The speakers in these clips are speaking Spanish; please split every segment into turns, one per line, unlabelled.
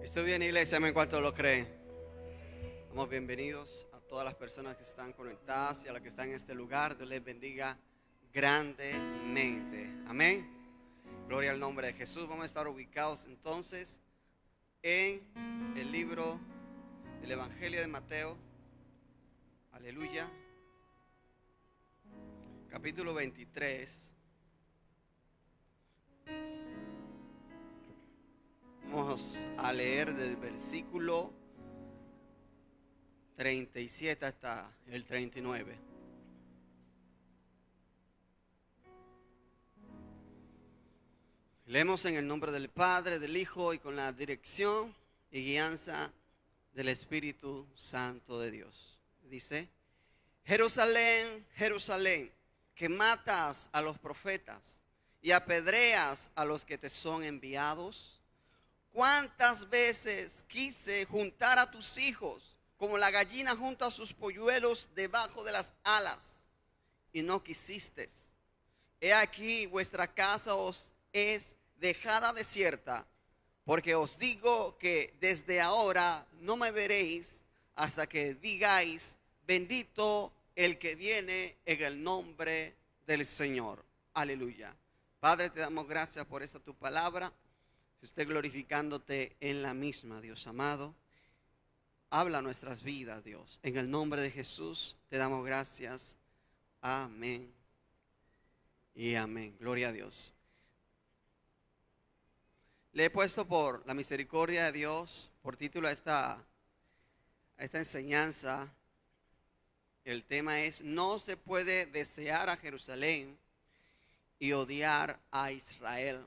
Estoy bien, iglesia, en cuanto lo creen. Damos bienvenidos a todas las personas que están conectadas y a las que están en este lugar. Dios les bendiga grandemente. Amén. Gloria al nombre de Jesús. Vamos a estar ubicados entonces en el libro del Evangelio de Mateo. Aleluya. Capítulo 23. Vamos a leer del versículo 37 hasta el 39. Leemos en el nombre del Padre, del Hijo y con la dirección y guianza del Espíritu Santo de Dios. Dice: Jerusalén, Jerusalén, que matas a los profetas y apedreas a los que te son enviados. ¿Cuántas veces quise juntar a tus hijos como la gallina junta a sus polluelos debajo de las alas, y no quisiste? He aquí vuestra casa os es dejada desierta, porque os digo que desde ahora no me veréis hasta que digáis: bendito el que viene en el nombre del Señor. Aleluya. Padre, te damos gracias por esta tu palabra. Esté glorificándote en la misma, Dios amado. Habla nuestras vidas, Dios. En el nombre de Jesús te damos gracias. Amén y amén. Gloria a Dios. Le he puesto por la misericordia de Dios, por título a esta enseñanza. El tema es: no se puede desear a Jerusalén y odiar a Israel.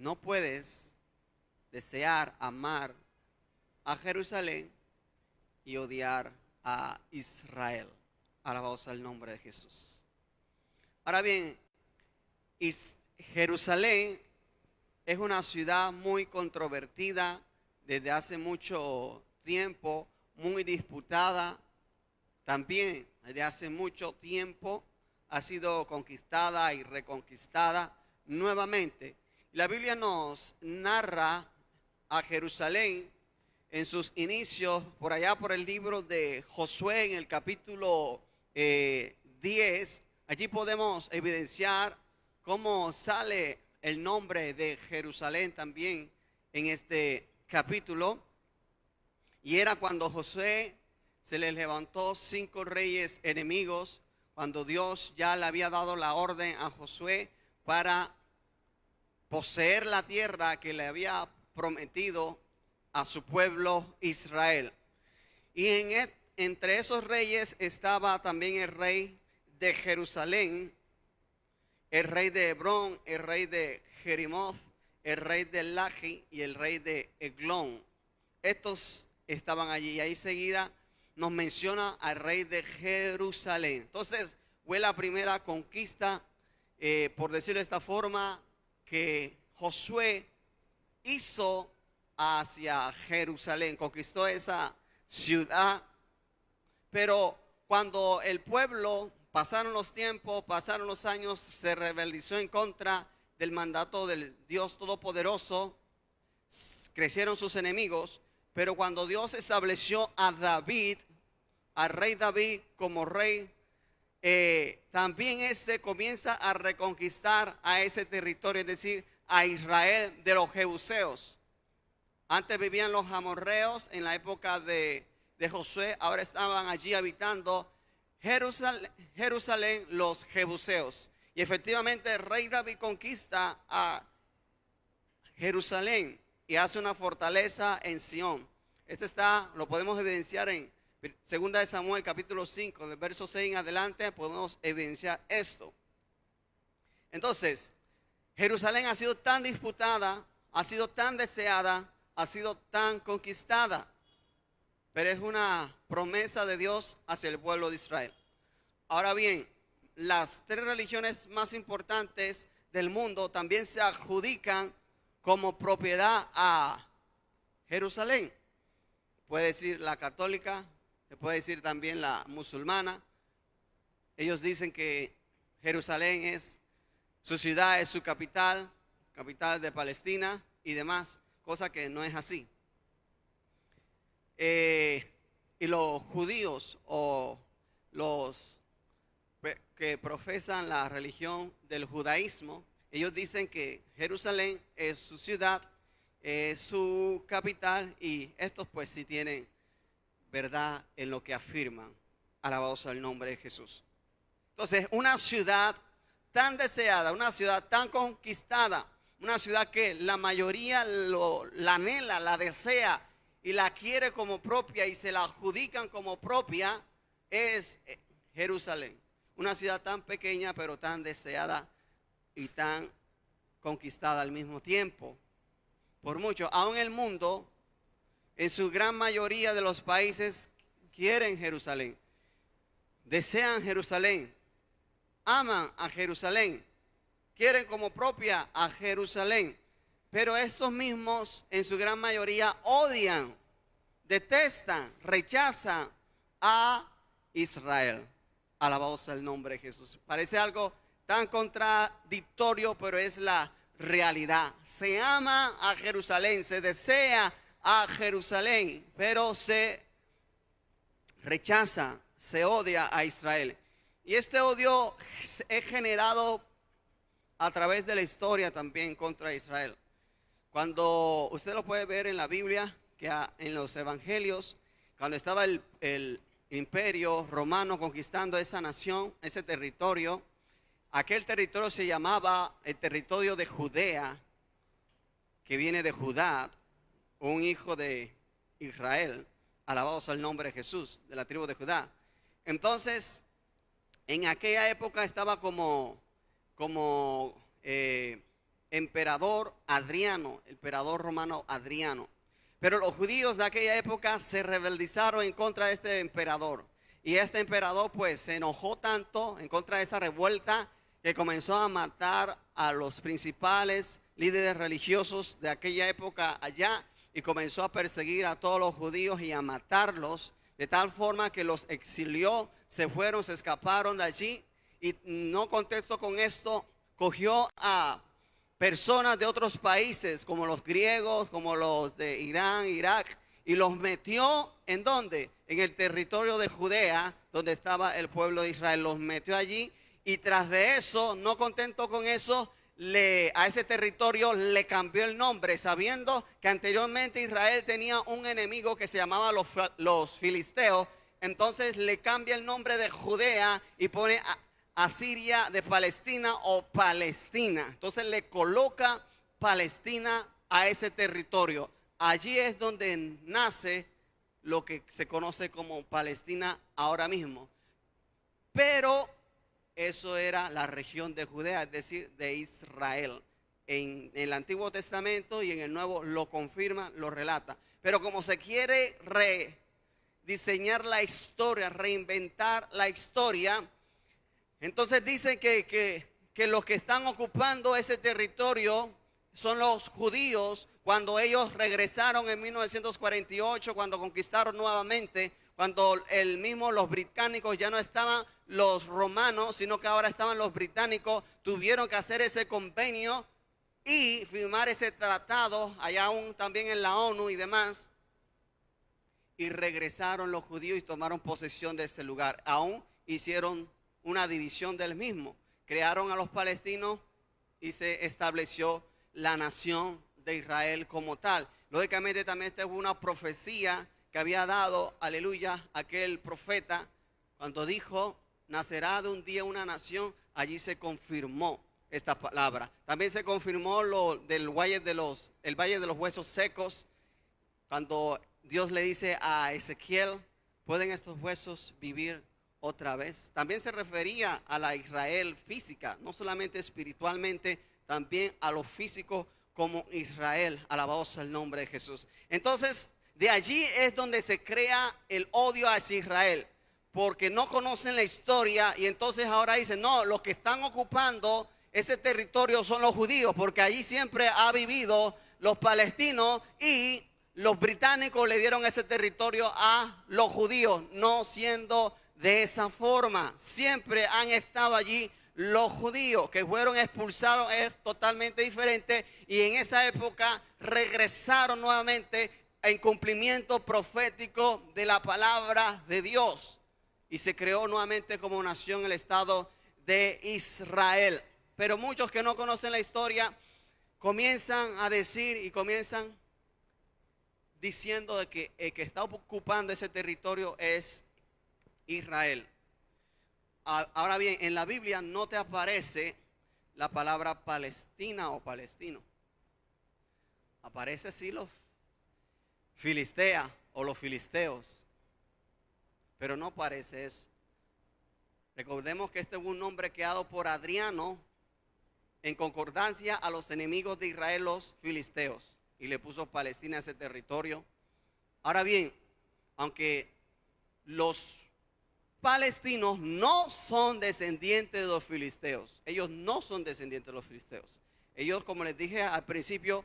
No puedes desear, amar a Jerusalén y odiar a Israel. Alabado sea el nombre de Jesús. Ahora bien, Jerusalén es una ciudad muy controvertida desde hace mucho tiempo, muy disputada. También desde hace mucho tiempo ha sido conquistada y reconquistada nuevamente. La Biblia nos narra a Jerusalén en sus inicios, por allá por el libro de Josué, en el capítulo 10. Allí podemos evidenciar cómo sale el nombre de Jerusalén también en este capítulo. Y era cuando Josué se le levantó 5 reyes enemigos, cuando Dios ya le había dado la orden a Josué para poseer la tierra que le había prometido a su pueblo Israel. Y entre esos reyes estaba también el rey de Jerusalén, el rey de Hebrón, el rey de Jerimoth, el rey de Laji y el rey de Eglón. Estos estaban allí. Y ahí seguida nos menciona al rey de Jerusalén. Entonces fue la primera conquista, por decirlo de esta forma, que Josué hizo hacia Jerusalén. Conquistó esa ciudad. Pero cuando el pueblo, pasaron los tiempos, pasaron los años, se rebelizó en contra del mandato del Dios Todopoderoso, crecieron sus enemigos. Pero cuando Dios estableció a David, al rey David como rey, también ese comienza a reconquistar a ese territorio, es decir, a Israel de los jebuseos. Antes vivían los amorreos en la época de Josué, ahora estaban allí habitando Jerusalén los jebuseos. Y efectivamente el rey David conquista a Jerusalén y hace una fortaleza en Sión. Lo podemos evidenciar en 2 de Samuel capítulo 5, del verso 6 en adelante, podemos evidenciar esto. Entonces, Jerusalén ha sido tan disputada, ha sido tan deseada, ha sido tan conquistada, pero es una promesa de Dios hacia el pueblo de Israel. Ahora bien, las 3 religiones más importantes del mundo también se adjudican como propiedad a Jerusalén. Puede decir la católica, se puede decir también la musulmana. Ellos dicen que Jerusalén es su ciudad, es su capital de Palestina y demás. cosa que no es así. Y los judíos o los que profesan la religión del judaísmo, ellos dicen que Jerusalén es su ciudad, es su capital, y estos pues sí tienen verdad en lo que afirman. Alabado sea el nombre de Jesús. Entonces, una ciudad tan deseada, una ciudad tan conquistada, una ciudad que la mayoría la anhela, la desea y la quiere como propia y se la adjudican como propia, es Jerusalén. Una ciudad tan pequeña pero tan deseada y tan conquistada al mismo tiempo. Por mucho, aún el mundo, en su gran mayoría de los países, quieren Jerusalén. Desean Jerusalén. Aman a Jerusalén. Quieren como propia a Jerusalén. Pero estos mismos, en su gran mayoría, odian, detestan, rechazan a Israel. Alabado sea el nombre de Jesús. Parece algo tan contradictorio, pero es la realidad. Se ama a Jerusalén, se desea a Jerusalén, pero se rechaza, se odia a Israel. Y este odio es generado a través de la historia también contra Israel. Cuando usted lo puede ver en la Biblia, que en los evangelios, cuando estaba el imperio romano conquistando esa nación, ese territorio, aquel territorio se llamaba el territorio de Judea, que viene de Judá, un hijo de Israel. Alabado sea el nombre de Jesús, de la tribu de Judá. Entonces, en aquella época estaba como emperador Adriano, emperador romano Adriano. Pero los judíos de aquella época se rebelizaron en contra de este emperador. Y este emperador pues se enojó tanto en contra de esa revuelta que comenzó a matar a los principales líderes religiosos de aquella época allá. Y comenzó a perseguir a todos los judíos y a matarlos. De tal forma que los exilió, se fueron, se escaparon de allí. Y no contento con esto, cogió a personas de otros países como los griegos, como los de Irán, Irak, y los metió ¿en dónde? En el territorio de Judea, donde estaba el pueblo de Israel. Los metió allí y tras de eso, no contento con eso, a ese territorio le cambió el nombre, sabiendo que anteriormente Israel tenía un enemigo que se llamaba los filisteos. Entonces le cambia el nombre de Judea y pone Asiria de Palestina o Palestina. Entonces le coloca Palestina a ese territorio. Allí es donde nace lo que se conoce como Palestina ahora mismo. Pero eso era la región de Judea, es decir, de Israel. En el Antiguo Testamento y en el Nuevo lo confirma, lo relata. Pero como se quiere rediseñar la historia, reinventar la historia, entonces dicen que los que están ocupando ese territorio son los judíos. Cuando ellos regresaron en 1948, cuando conquistaron nuevamente, cuando los británicos ya no estaban los romanos, sino que ahora estaban los británicos, tuvieron que hacer ese convenio y firmar ese tratado, allá aún también en la ONU y demás. Y regresaron los judíos y tomaron posesión de ese lugar. Aún hicieron una división del mismo. Crearon a los palestinos y se estableció la nación de Israel como tal. Lógicamente también esta es una profecía que había dado, aleluya, aquel profeta cuando dijo: nacerá de un día una nación. Allí se confirmó esta palabra. También se confirmó el valle de los huesos secos, cuando Dios le dice a Ezequiel: ¿pueden estos huesos vivir otra vez? También se refería a la Israel física, no solamente espiritualmente, también a lo físico como Israel. Alabado sea el nombre de Jesús. Entonces, de allí es donde se crea el odio hacia Israel, porque no conocen la historia y entonces ahora dicen: no, los que están ocupando ese territorio son los judíos, porque allí siempre ha vivido los palestinos y los británicos le dieron ese territorio a los judíos, no siendo de esa forma. Siempre han estado allí Los judíos que fueron expulsados es totalmente diferente, y en esa época regresaron nuevamente en cumplimiento profético de la palabra de Dios, y se creó nuevamente como nación el Estado de Israel. Pero muchos que no conocen la historia comienzan a decir y comienzan diciendo de que el que está ocupando ese territorio es Israel. Ahora bien, en la Biblia no te aparece la palabra Palestina o palestino. Aparece sí los Filistea o los filisteos, pero no aparece eso. Recordemos que este es un nombre creado por Adriano en concordancia a los enemigos de Israel, los filisteos, y le puso Palestina a ese territorio. Ahora bien, aunque los palestinos no son descendientes de los filisteos, ellos no son descendientes de los filisteos. Ellos, como les dije al principio,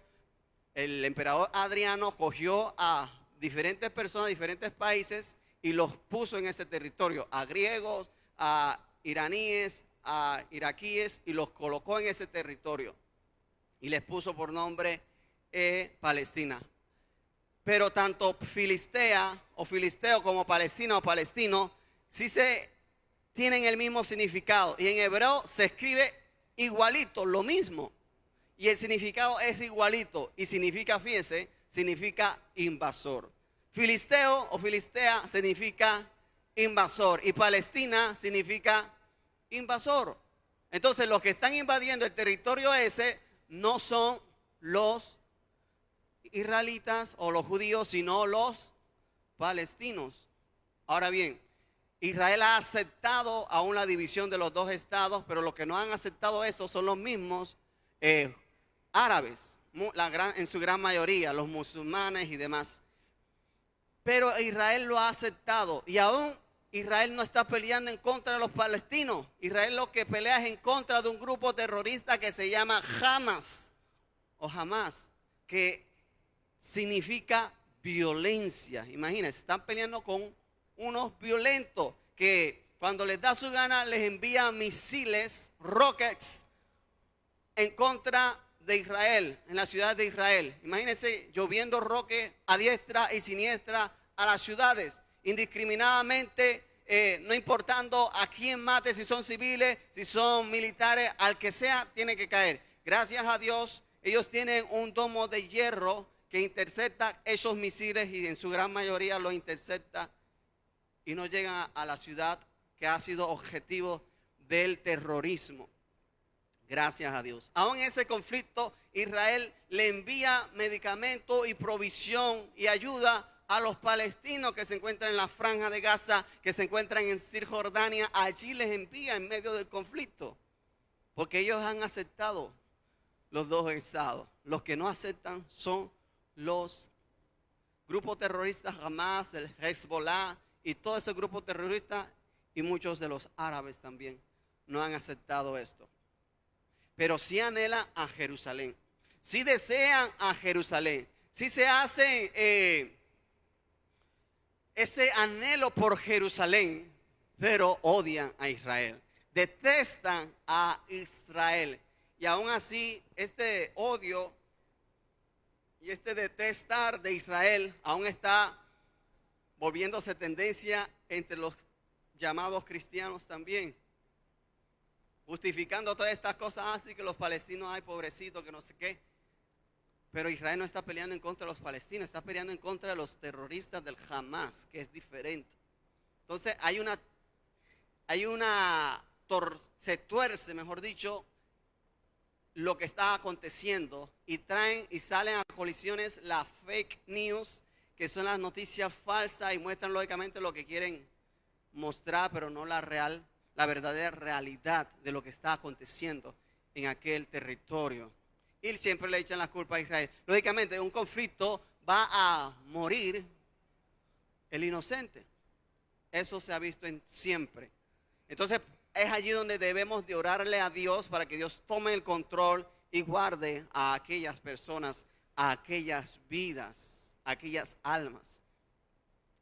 el emperador Adriano cogió a diferentes personas, diferentes países, y los puso en ese territorio, a griegos, a iraníes, a iraquíes, y los colocó en ese territorio y les puso por nombre Palestina. Pero tanto Filistea o filisteo como Palestina o palestino sí se tienen el mismo significado, y en hebreo se escribe igualito, lo mismo, y el significado es igualito, y significa, fíjense, significa invasor. Filisteo o filistea significa invasor, y Palestina significa invasor. Entonces los que están invadiendo el territorio ese no son los israelitas o los judíos, sino los palestinos. Ahora bien, Israel ha aceptado aún la división de los dos estados, pero los que no han aceptado eso son los mismos árabes, en su gran mayoría, los musulmanes y demás. Pero Israel lo ha aceptado, y aún Israel no está peleando en contra de los palestinos. Israel lo que pelea es en contra de un grupo terrorista que se llama Hamas, o Hamas, que significa violencia. Imagínense, están peleando con unos violentos que cuando les da su gana les envían misiles, rockets, en contra de Israel, en la ciudad de Israel. Imagínense lloviendo roques a diestra y siniestra a las ciudades, indiscriminadamente, no importando a quién mate, si son civiles, si son militares, al que sea tiene que caer. Gracias a Dios, ellos tienen un domo de hierro que intercepta esos misiles, y en su gran mayoría los intercepta y no llegan a la ciudad que ha sido objetivo del terrorismo. Gracias a Dios. Aún en ese conflicto, Israel le envía medicamento y provisión y ayuda a los palestinos que se encuentran en la franja de Gaza, que se encuentran en Cisjordania. Allí les envía en medio del conflicto, porque ellos han aceptado los dos estados. Los que no aceptan son los grupos terroristas Hamas, el Hezbollah y todo ese grupo terrorista, y muchos de los árabes también no han aceptado esto. Pero sí anhelan a Jerusalén, sí desean a Jerusalén, sí se hacen ese anhelo por Jerusalén, pero odian a Israel, detestan a Israel. Y aún así, este odio y este detestar de Israel aún está volviéndose tendencia entre los llamados cristianos también, justificando todas estas cosas, así que los palestinos, ay, pobrecitos, que no sé qué. Pero Israel no está peleando en contra de los palestinos, está peleando en contra de los terroristas del Hamas, que es diferente. Entonces se tuerce, mejor dicho, lo que está aconteciendo, y traen y salen a colisiones las fake news, que son las noticias falsas, y muestran lógicamente lo que quieren mostrar, pero no la verdadera realidad de lo que está aconteciendo en aquel territorio. Y siempre le echan la culpa a Israel. Lógicamente, en un conflicto va a morir el inocente. Eso se ha visto siempre. Entonces, es allí donde debemos de orarle a Dios para que Dios tome el control y guarde a aquellas personas, a aquellas vidas, a aquellas almas.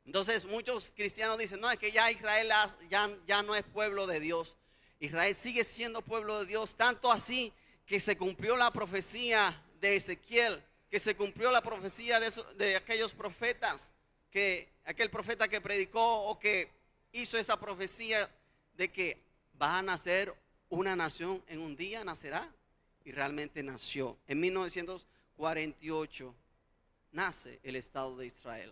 Entonces muchos cristianos dicen, no, es que ya Israel ya no es pueblo de Dios. Israel sigue siendo pueblo de Dios, tanto así que se cumplió la profecía de Ezequiel, que se cumplió la profecía de aquellos profetas, que aquel profeta que predicó o que hizo esa profecía de que va a nacer una nación en un día, nacerá, y realmente nació. En 1948 nace el Estado de Israel.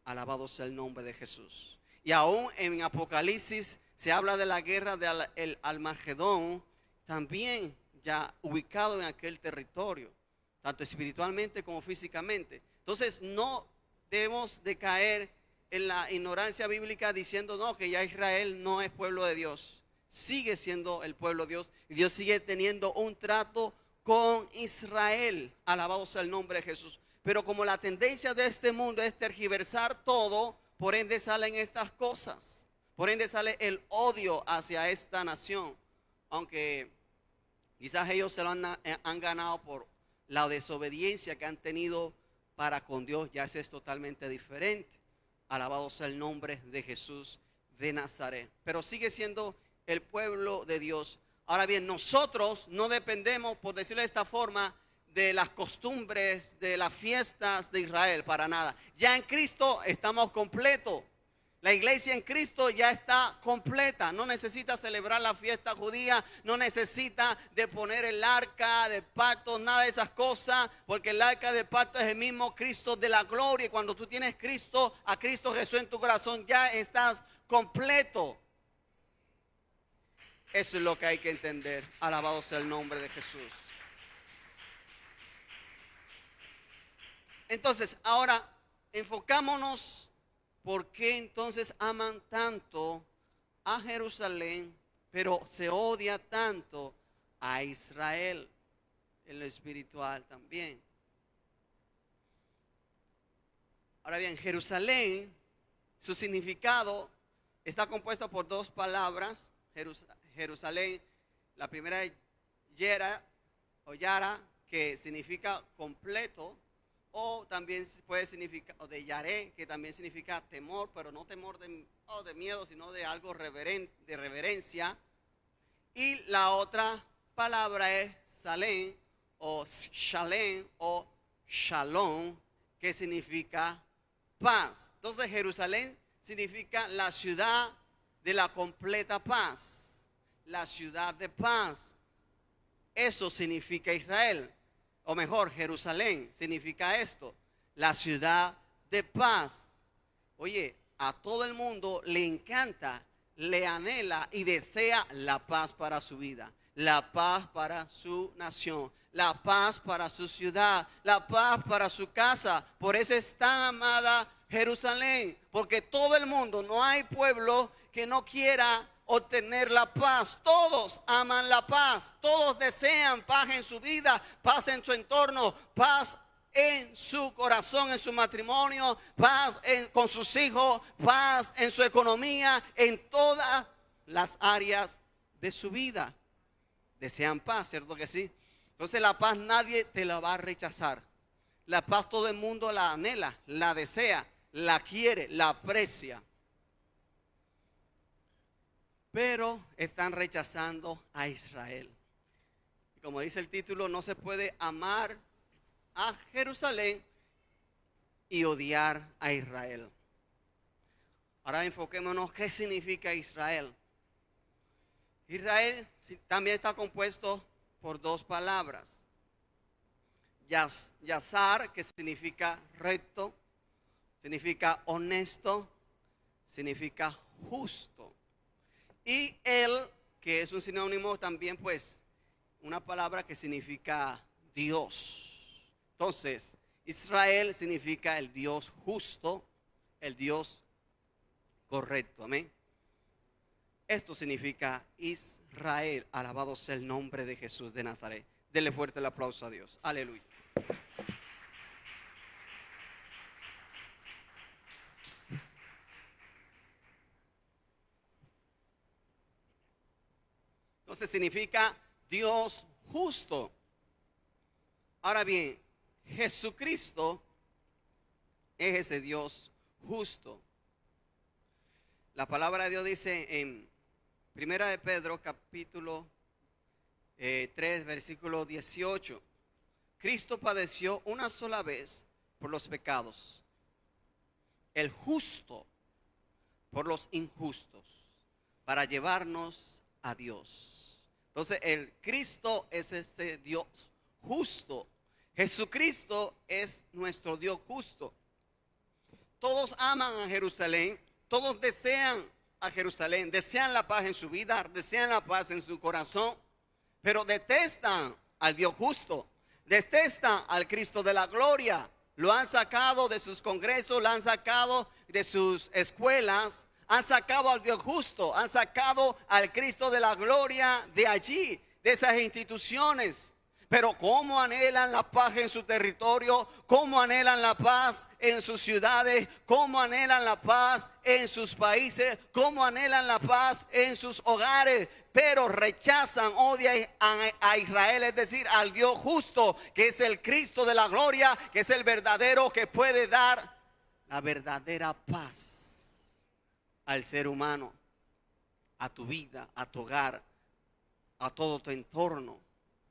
Alabado sea el nombre de Jesús. Y aún en Apocalipsis se habla de la guerra del Almagedón, también ya ubicado en aquel territorio, tanto espiritualmente como físicamente. Entonces no debemos de caer en la ignorancia bíblica diciendo no, que ya Israel no es pueblo de Dios. Sigue siendo el pueblo de Dios y Dios sigue teniendo un trato con Israel. Alabado sea el nombre de Jesús. Pero como la tendencia de este mundo es tergiversar todo, por ende salen estas cosas. Por ende sale el odio hacia esta nación. Aunque quizás ellos se lo han ganado por la desobediencia que han tenido para con Dios, ya es totalmente diferente. Alabado sea el nombre de Jesús de Nazaret. Pero sigue siendo el pueblo de Dios. Ahora bien, nosotros no dependemos, por decirlo de esta forma, de las costumbres, de las fiestas de Israel, para nada. Ya en Cristo estamos completos. La iglesia en Cristo ya está completa. No necesita celebrar la fiesta judía, no necesita de poner el arca de pacto, nada de esas cosas, porque el arca de pacto es el mismo Cristo de la gloria. Y cuando tú tienes Cristo, a Cristo Jesús en tu corazón, ya estás completo. Eso es lo que hay que entender. Alabado sea el nombre de Jesús. Entonces, ahora enfocámonos. ¿Por qué entonces aman tanto a Jerusalén, pero se odia tanto a Israel en lo espiritual también? Ahora bien, Jerusalén, su significado está compuesto por dos palabras. Jerusalén, la primera es Yera o Yara, que significa completo. O también puede significar, o de Yaré, que también significa temor, pero no temor de miedo, sino de algo de reverencia. Y la otra palabra es Salem, o Shalem, o Shalom, que significa paz. Entonces Jerusalén significa la ciudad de la completa paz, la ciudad de paz. Eso significa Israel. O mejor, Jerusalén significa esto, la ciudad de paz. Oye, a todo el mundo le encanta, le anhela y desea la paz para su vida, la paz para su nación, la paz para su ciudad, la paz para su casa. Por eso es tan amada Jerusalén, porque todo el mundo, no hay pueblo que no quiera obtener la paz. Todos aman la paz, todos desean paz en su vida, paz en su entorno, paz en su corazón, en su matrimonio, paz con sus hijos, paz en su economía, en todas las áreas de su vida. Desean paz, ¿cierto que sí? Entonces la paz nadie te la va a rechazar. La paz todo el mundo la anhela, la desea, la quiere, la aprecia. Pero están rechazando a Israel. Y como dice el título, no se puede amar a Jerusalén y odiar a Israel. Ahora enfoquémonos, ¿qué significa Israel? Israel también está compuesto por dos palabras. Yazar, que significa recto, significa honesto, significa justo. Y él, que es un sinónimo también, pues, una palabra que significa Dios. Entonces, Israel significa el Dios justo, el Dios correcto. Amén. Esto significa Israel. Alabado sea el nombre de Jesús de Nazaret. Denle fuerte el aplauso a Dios. Aleluya. Entonces significa Dios justo. Ahora bien, Jesucristo es ese Dios justo. La palabra de Dios dice en Primera de Pedro, capítulo 3, versículo 18. Cristo padeció una sola vez por los pecados, el justo por los injustos, para llevarnos a Dios. Entonces el Cristo es ese Dios justo. Jesucristo es nuestro Dios justo. Todos aman a Jerusalén, todos desean a Jerusalén, desean la paz en su vida, desean la paz en su corazón, pero detestan al Dios justo, detestan al Cristo de la gloria. Lo han sacado de sus congresos, lo han sacado de sus escuelas, han sacado al Dios justo, han sacado al Cristo de la gloria de allí, de esas instituciones. Pero cómo anhelan la paz en su territorio, cómo anhelan la paz en sus ciudades, cómo anhelan la paz en sus países, cómo anhelan la paz en sus hogares. Pero rechazan, odian a Israel, es decir, al Dios justo, que es el Cristo de la gloria, que es el verdadero, que puede dar la verdadera paz al ser humano, a tu vida, a tu hogar, a todo tu entorno.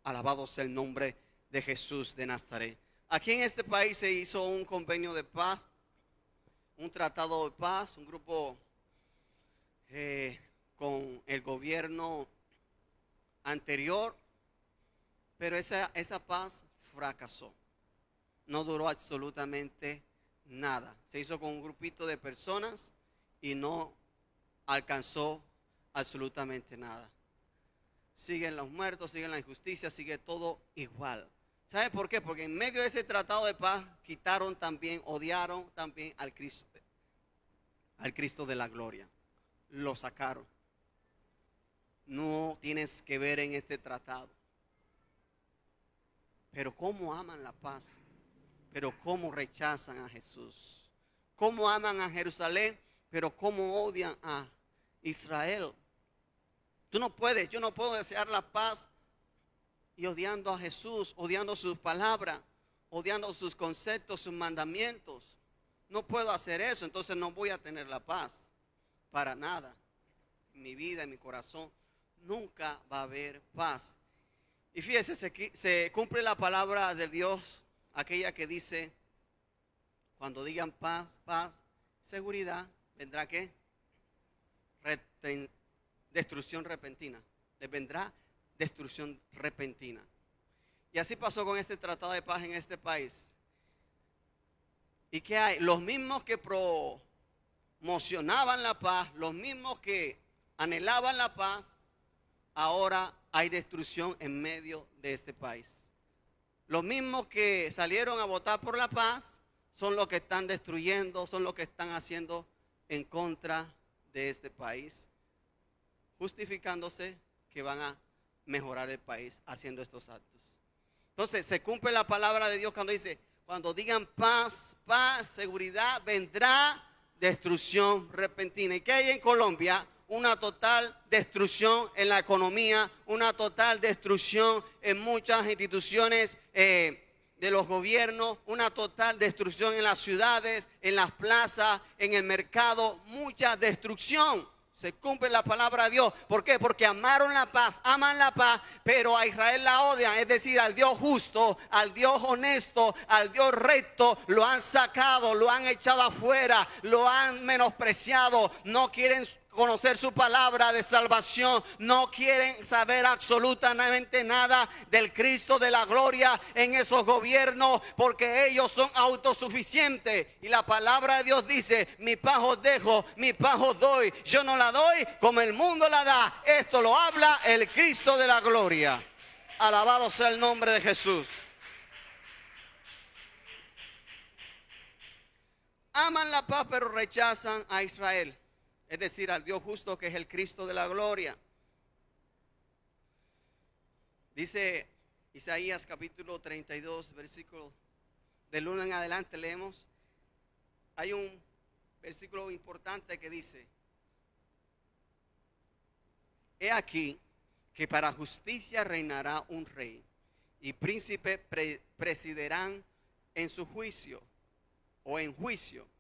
Alabado sea el nombre de Jesús de Nazaret. Aquí en este país se hizo un convenio de paz, un tratado de paz, un grupo con el gobierno anterior, pero esa paz fracasó. No duró absolutamente nada. Se hizo con un grupito de personas y no alcanzó absolutamente nada. Siguen los muertos, siguen la injusticia, sigue todo igual. ¿Sabe por qué? Porque en medio de ese tratado de paz quitaron también, odiaron también al Cristo de la gloria. Lo sacaron. No tienes que ver en este tratado. Pero cómo aman la paz, pero cómo rechazan a Jesús. Cómo aman a Jerusalén, pero cómo odian a Israel. Tú no puedes, yo no puedo desear la paz y odiando a Jesús, odiando sus palabras, odiando sus conceptos, sus mandamientos. No puedo hacer eso, entonces no voy a tener la paz. Para nada. En mi vida, en mi corazón, nunca va a haber paz. Y fíjese, se cumple la palabra de Dios, aquella que dice, cuando digan paz, paz, seguridad, ¿vendrá qué? Destrucción repentina. Les vendrá destrucción repentina. Y así pasó con este tratado de paz en este país. ¿Y qué hay? Los mismos que promocionaban la paz, los mismos que anhelaban la paz, ahora hay destrucción en medio de este país. Los mismos que salieron a votar por la paz son los que están destruyendo, son los que están haciendo en contra de este país, justificándose que van a mejorar el país haciendo estos actos. Entonces se cumple la palabra de Dios cuando dice, cuando digan paz, paz, seguridad, vendrá destrucción repentina. ¿Y qué hay en Colombia? Una total destrucción en la economía, una total destrucción en muchas instituciones de los gobiernos, una total destrucción en las ciudades, en las plazas, en el mercado, mucha destrucción. Se cumple la palabra de Dios. ¿Por qué? Porque amaron la paz, aman la paz, pero a Israel la odian. Es decir, al Dios justo, al Dios honesto, al Dios recto, lo han sacado, lo han echado afuera, lo han menospreciado. No quieren conocer su palabra de salvación, no quieren saber absolutamente nada del Cristo de la gloria en esos gobiernos, porque ellos son autosuficientes. Y la palabra de Dios dice, mi paz os dejo, mi paz os doy. Yo no la doy como el mundo la da. Esto lo habla el Cristo de la gloria. Alabado sea el nombre de Jesús. Aman la paz pero rechazan a Israel. Es decir, al Dios justo, que es el Cristo de la gloria. Dice Isaías capítulo 32, versículo del 1 en adelante, leemos. Hay un versículo importante que dice, he aquí que para justicia reinará un rey, y príncipes presidirán en su juicio, o en juicio.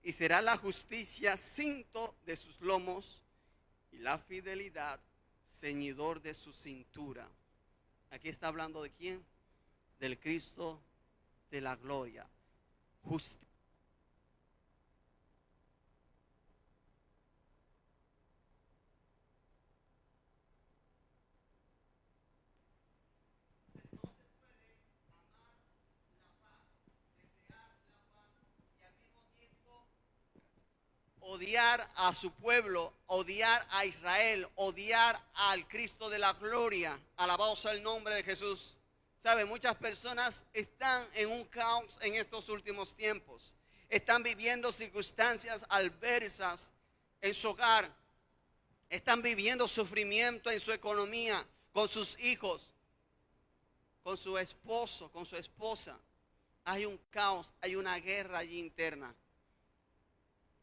Y será la justicia cinto de sus lomos, y la fidelidad ceñidor de su cintura. Aquí está hablando de quién? Del Cristo de la gloria. Justicia. Odiar a su pueblo, odiar a Israel, odiar al Cristo de la gloria. Alabado sea el nombre de Jesús. ¿Sabe? Muchas personas están en un caos en estos últimos tiempos. Están viviendo circunstancias adversas en su hogar. Están viviendo sufrimiento en su economía, con sus hijos, con su esposo, con su esposa. Hay un caos, hay una guerra allí interna.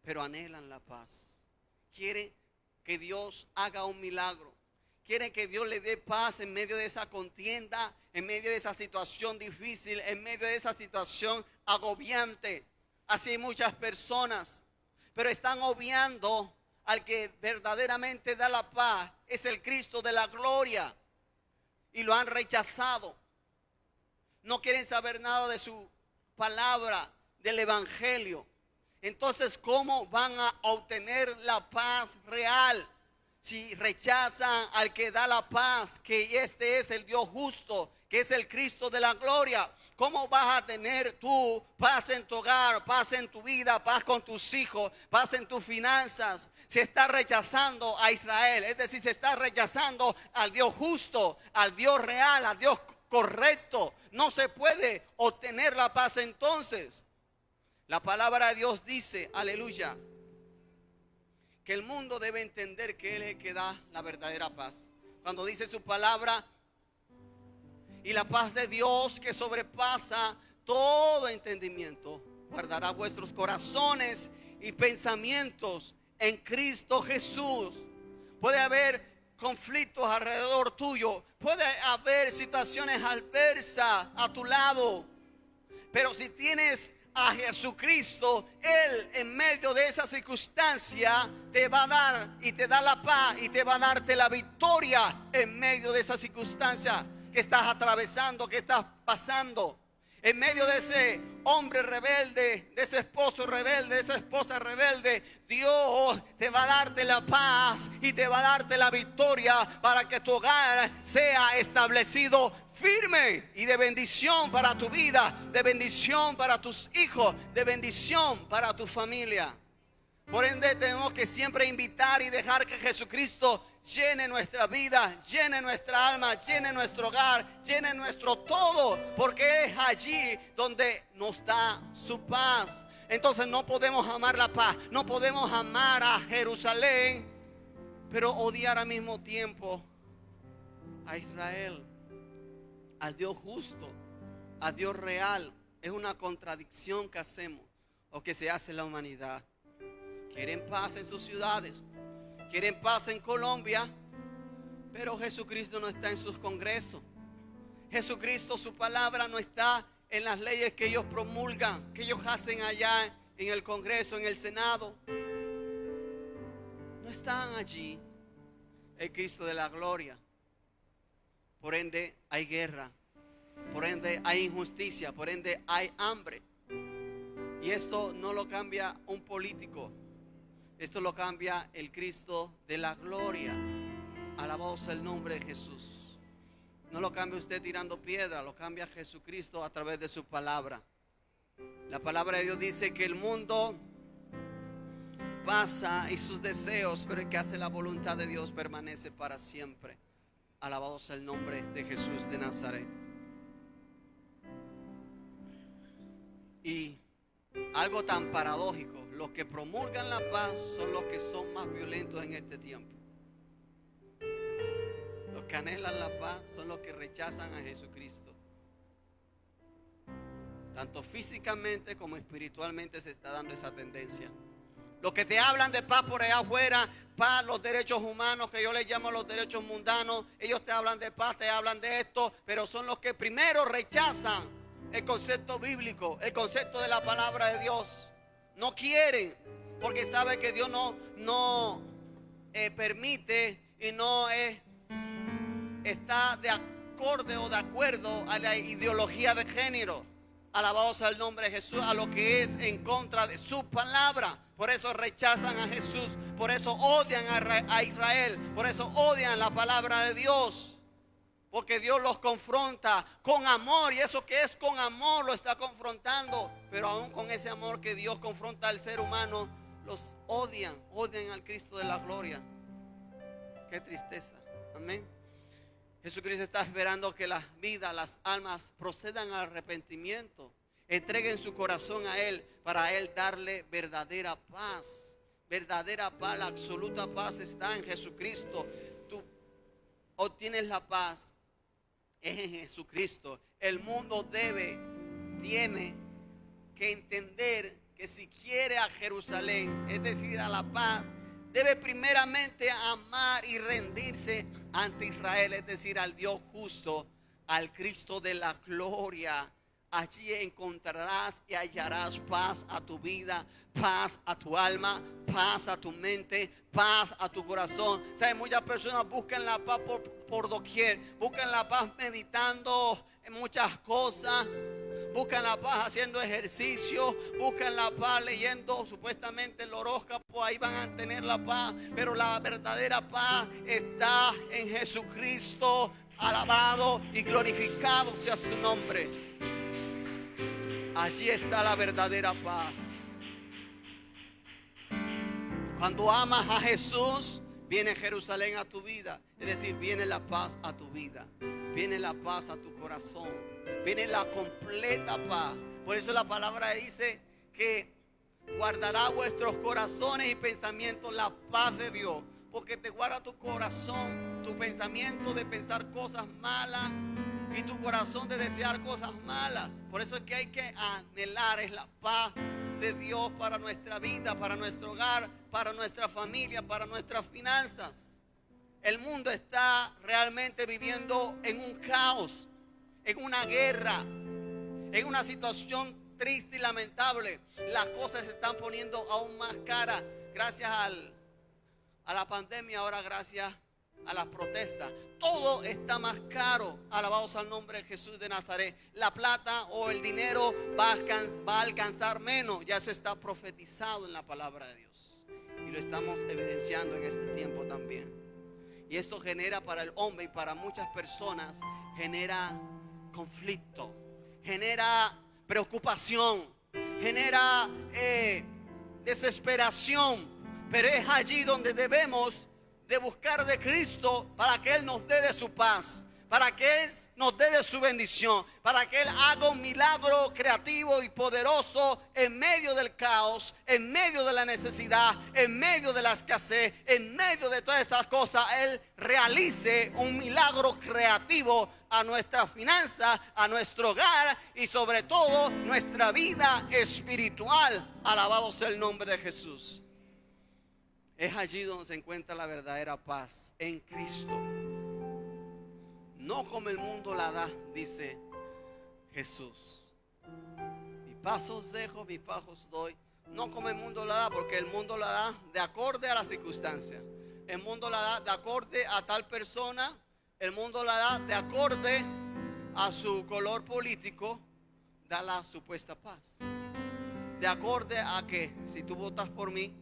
Pero anhelan la paz. Quieren que Dios haga un milagro. Quieren que Dios le dé paz en medio de esa contienda, en medio de esa situación difícil, en medio de esa situación agobiante. Así hay muchas personas, pero están obviando al que verdaderamente da la paz. Es el Cristo de la gloria. Y lo han rechazado. No quieren saber nada de su palabra, del evangelio. Entonces, ¿cómo van a obtener la paz real si rechazan al que da la paz, que este es el Dios justo, que es el Cristo de la gloria? ¿Cómo vas a tener tú paz en tu hogar, paz en tu vida, paz con tus hijos, paz en tus finanzas, si está rechazando a Israel? Es decir, se está rechazando al Dios justo, al Dios real, al Dios correcto. No se puede obtener la paz entonces. La palabra de Dios dice, aleluya, que el mundo debe entender que Él es el que da la verdadera paz. Cuando dice su palabra, y la paz de Dios que sobrepasa todo entendimiento, guardará vuestros corazones y pensamientos en Cristo Jesús. Puede haber conflictos alrededor tuyo, puede haber situaciones adversas a tu lado, pero si tienes a Jesucristo, Él en medio de esa circunstancia te va a dar y te da la paz y te va a darte la victoria en medio de esa circunstancia que estás atravesando, que estás pasando. En medio de ese hombre rebelde, de ese esposo rebelde, de esa esposa rebelde, Dios te va a darte la paz y te va a darte la victoria para que tu hogar sea establecido firme y de bendición para tu vida, de bendición para tus hijos, de bendición para tu familia. Por ende, tenemos que siempre invitar y dejar que Jesucristo llene nuestra vida, llene nuestra alma, llene nuestro hogar, llene nuestro todo, porque es allí donde nos da su paz. Entonces no podemos amar la paz, no podemos amar a Jerusalén, pero odiar al mismo tiempo a Israel, al Dios justo, al Dios real. Es una contradicción que hacemos o que se hace en la humanidad. Quieren paz en sus ciudades, quieren paz en Colombia, pero Jesucristo no está en sus congresos. Jesucristo, su palabra no está en las leyes que ellos promulgan, que ellos hacen allá en el Congreso, en el Senado. No están allí el Cristo de la gloria. Por ende hay guerra, por ende hay injusticia, por ende hay hambre. Y esto no lo cambia un político, esto lo cambia el Cristo de la gloria. Alabado sea el nombre de Jesús. No lo cambia usted tirando piedra, lo cambia Jesucristo a través de su palabra. La palabra de Dios dice que el mundo pasa y sus deseos, pero el que hace la voluntad de Dios permanece para siempre. Alabado sea el nombre de Jesús de Nazaret. Y algo tan paradójico, los que promulgan la paz son los que son más violentos en este tiempo. Los que anhelan la paz son los que rechazan a Jesucristo. Tanto físicamente como espiritualmente se está dando esa tendencia. Los que te hablan de paz por allá afuera, paz, los derechos humanos, que yo les llamo los derechos mundanos, ellos te hablan de paz, te hablan de esto, pero son los que primero rechazan el concepto bíblico, el concepto de la palabra de Dios. No quieren, porque saben que Dios no permite y no está de acorde o de acuerdo a la ideología de género. Alabado sea el nombre de Jesús, a lo que es en contra de su palabra. Por eso rechazan a Jesús, por eso odian a Israel, por eso odian la palabra de Dios. Porque Dios los confronta con amor, y eso que es con amor lo está confrontando. Pero aún con ese amor que Dios confronta al ser humano, los odian al Cristo de la gloria. Qué tristeza, amén. Jesucristo está esperando que las vidas, las almas procedan al arrepentimiento, entreguen su corazón a Él, para Él darle verdadera paz. Verdadera paz, la absoluta paz está en Jesucristo. Tú obtienes la paz en Jesucristo. El mundo tiene que entender que si quiere a Jerusalén, es decir, a la paz, debe primeramente amar y rendirse ante Israel, es decir, al Dios justo, al Cristo de la gloria. Allí encontrarás y hallarás paz a tu vida, paz a tu alma, paz a tu mente, paz a tu corazón. ¿Saben? Muchas personas buscan la paz por doquier, buscan la paz meditando en muchas cosas, buscan la paz haciendo ejercicio, buscan la paz leyendo supuestamente el horóscopo, ahí van a tener la paz. Pero la verdadera paz está en Jesucristo. Alabado y glorificado sea su nombre. Allí está la verdadera paz. Cuando amas a Jesús, viene Jerusalén a tu vida. Es decir, viene la paz a tu vida, viene la paz a tu corazón, viene la completa paz. Por eso la palabra dice que guardará vuestros corazones y pensamientos la paz de Dios. Porque te guarda tu corazón, tu pensamiento de pensar cosas malas y tu corazón de desear cosas malas. Por eso es que hay que anhelar es la paz de Dios para nuestra vida, para nuestro hogar, para nuestra familia, para nuestras finanzas. El mundo está realmente viviendo en un caos, en una guerra, en una situación triste y lamentable. Las cosas se están poniendo aún más caras gracias a la pandemia, ahora gracias a las protestas. Todo está más caro. Alabados al nombre de Jesús de Nazaret. La plata o el dinero va a alcanzar menos. Ya eso está profetizado en la palabra de Dios, y lo estamos evidenciando en este tiempo también. Y esto genera para el hombre y para muchas personas, genera conflicto, genera preocupación, genera desesperación. Pero es allí donde debemos de buscar de Cristo, para que Él nos dé de su paz, para que Él nos dé de su bendición, para que Él haga un milagro creativo y poderoso en medio del caos, en medio de la necesidad, en medio de la escasez, en medio de todas estas cosas. Él realice un milagro creativo a nuestras finanzas, a nuestro hogar y sobre todo nuestra vida espiritual. Alabado sea el nombre de Jesús. Es allí donde se encuentra la verdadera paz, en Cristo. No como el mundo la da, dice Jesús. Mi paz os dejo, mi paz os doy. No como el mundo la da, porque el mundo la da de acorde a las circunstancias. El mundo la da de acorde a tal persona. El mundo la da de acorde a su color político. Da la supuesta paz. De acorde a que si tú votas por mí,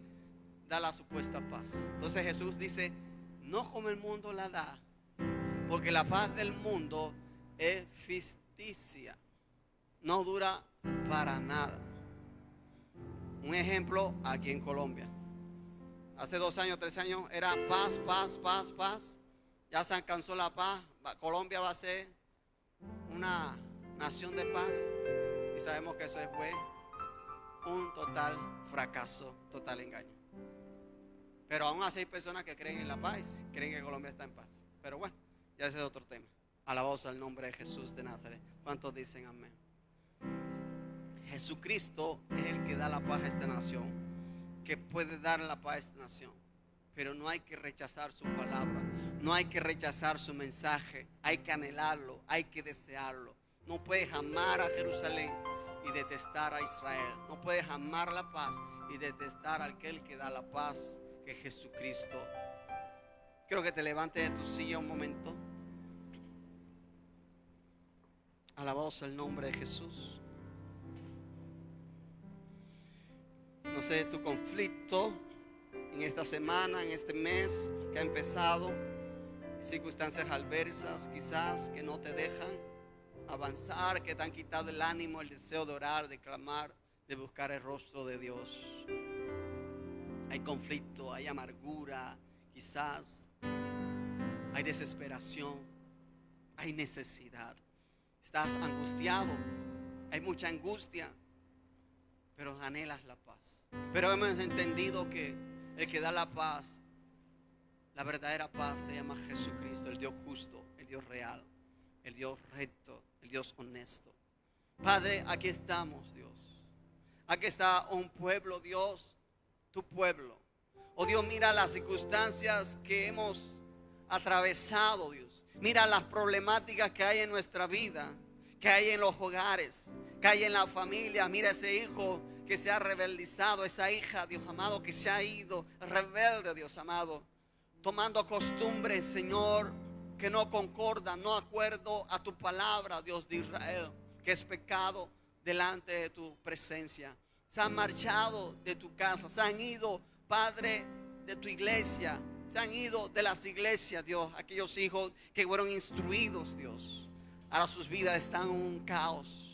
da la supuesta paz. Entonces Jesús dice, no como el mundo la da, porque la paz del mundo es ficticia, no dura para nada. Un ejemplo aquí en Colombia. Hace 2 años, 3 años era paz, paz, paz, paz. Ya se alcanzó la paz. Colombia va a ser una nación de paz. Y sabemos que eso fue un total fracaso, total engaño. Pero aún así hay personas que creen en la paz, creen que Colombia está en paz. Pero bueno, ya ese es otro tema. Alabados al nombre de Jesús de Nazaret. ¿Cuántos dicen amén? Jesucristo es el que da la paz a esta nación, que puede dar la paz a esta nación. Pero no hay que rechazar su palabra, no hay que rechazar su mensaje. Hay que anhelarlo, hay que desearlo. No puedes amar a Jerusalén y detestar a Israel. No puedes amar la paz y detestar a aquel que da la paz, que es Jesucristo Quiero que te levantes de tu silla un momento. Alabamos el nombre de Jesús. No sé tu conflicto en esta semana, en este mes que ha empezado. Circunstancias adversas quizás que no te dejan avanzar, que te han quitado el ánimo, el deseo de orar, de clamar, de buscar el rostro de Dios. Hay conflicto, hay amargura, quizás hay desesperación, hay necesidad. Estás angustiado, hay mucha angustia, pero anhelas la paz. Pero hemos entendido que el que da la paz, la verdadera paz, se llama Jesucristo, el Dios justo, el Dios real, el Dios recto, el Dios honesto. Padre, aquí estamos, Dios. Aquí está un pueblo, Dios, tu pueblo. Oh Dios, mira las circunstancias que hemos atravesado, Dios. Mira las problemáticas que hay en nuestra vida, que hay en los hogares, que hay en la familia. Mira ese hijo que se ha rebeldizado, esa hija, Dios amado, que se ha ido rebelde, Dios amado, tomando costumbres, Señor, que no concordan, no acuerdo a tu palabra, Dios de Israel, que es pecado delante de tu presencia. Se han marchado de tu casa, se han ido, Padre, de tu iglesia, se han ido de las iglesias, Dios, aquellos hijos que fueron instruidos, Dios. Ahora sus vidas están en un caos.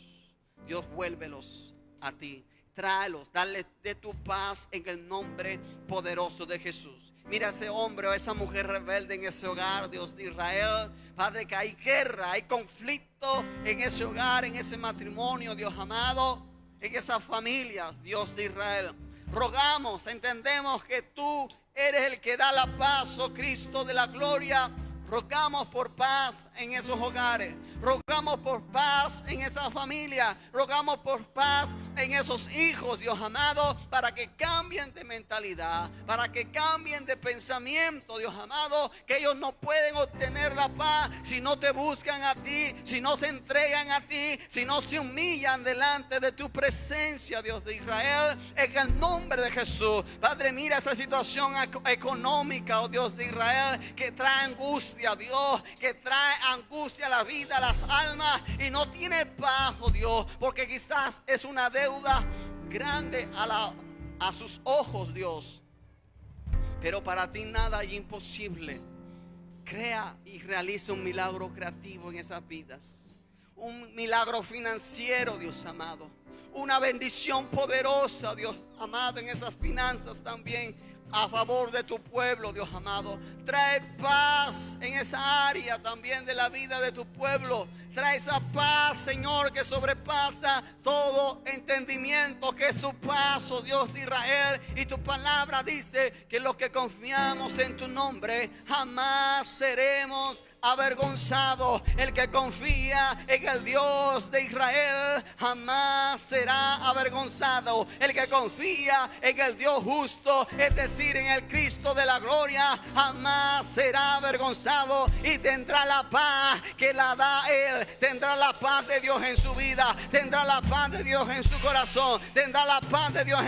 Dios, vuélvelos a ti, tráelos, dale de tu paz en el nombre poderoso de Jesús. Mira ese hombre o esa mujer rebelde en ese hogar, Dios de Israel. Padre, que hay guerra, hay conflicto en ese hogar, en ese matrimonio, Dios amado, en esas familias, Dios de Israel. Rogamos, entendemos que tú eres el que da la paz, oh Cristo de la gloria. Rogamos por paz en esos hogares. Rogamos por paz en esa familia. Rogamos por paz en esos hijos, Dios amado, para que cambien de mentalidad, para que cambien de pensamiento, Dios amado, que ellos no pueden obtener la paz si no te buscan a ti, si no se entregan a ti, si no se humillan delante de tu presencia, Dios de Israel, en el nombre de Jesús. Padre, mira esa situación económica, oh Dios de Israel, que trae angustia, Dios, que trae angustia a la vida, a las almas, y no tiene paz, oh Dios, porque quizás es una deuda grande a sus ojos, Dios, pero para ti nada es imposible. Crea y realiza un milagro creativo en esas vidas, un milagro financiero, Dios amado, una bendición poderosa, Dios amado, en esas finanzas también, a favor de tu pueblo, Dios amado. Trae paz en esa área también de la vida de tu pueblo. Trae esa paz, Señor, que sobrepasa todo entendimiento, que es su paz, oh Dios de Israel. Y tu palabra dice que los que confiamos en tu nombre jamás seremos avergonzado. El que confía en el Dios de Israel jamás será avergonzado. El que confía en el Dios justo, es decir, en el Cristo de la gloria, jamás será avergonzado y tendrá la paz que la da Él. Tendrá la paz de Dios en su vida, tendrá la paz de Dios en su corazón, tendrá la paz de Dios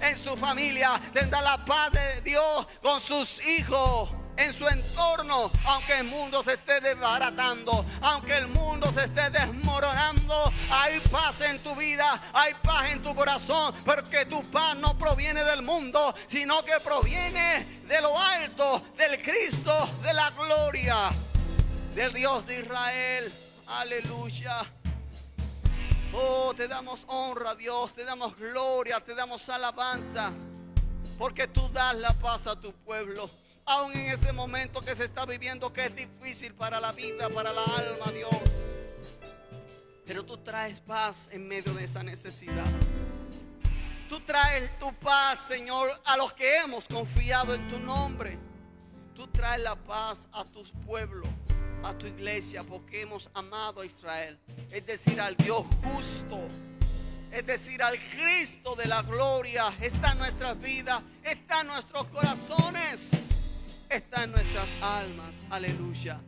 en su familia, tendrá la paz de Dios con sus hijos, en su entorno. Aunque el mundo se esté desbaratando, aunque el mundo se esté desmoronando, hay paz en tu vida, hay paz en tu corazón, porque tu paz no proviene del mundo, sino que proviene de lo alto, del Cristo de la gloria, del Dios de Israel. Aleluya. Oh, te damos honra, Dios, te damos gloria, te damos alabanzas, porque tú das la paz a tu pueblo. Aún en ese momento que se está viviendo, que es difícil para la vida, para la alma, Dios, pero tú traes paz en medio de esa necesidad. Tú traes tu paz, Señor, a los que hemos confiado en tu nombre. Tú traes la paz a tus pueblos, a tu iglesia, porque hemos amado a Israel, es decir, al Dios justo, es decir, al Cristo de la gloria. Está en nuestras vidas, está en nuestros corazones, está en nuestras almas. Aleluya.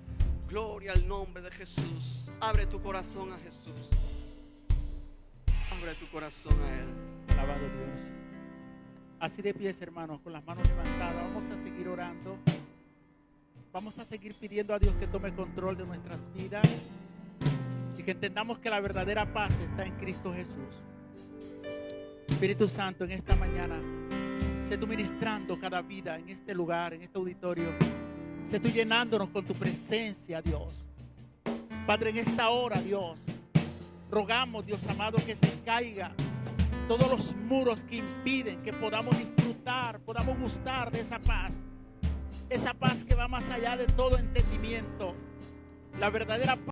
Gloria al nombre de Jesús. Abre tu corazón a Jesús. Abre tu corazón a Él.
Alabado Dios. Así de pies, hermanos, con las manos levantadas, vamos a seguir orando. vamos a seguir pidiendo a Dios que tome control de nuestras vidas y que entendamos que la verdadera paz está en Cristo Jesús. Espíritu Santo, en esta mañana, sé tú ministrando cada vida en este lugar, en este auditorio. Sé tú llenándonos con tu presencia, Dios. Padre, en esta hora, Dios, rogamos, Dios amado, que se caiga todos los muros que impiden que podamos disfrutar, podamos gustar de esa paz que va más allá de todo entendimiento. La verdadera paz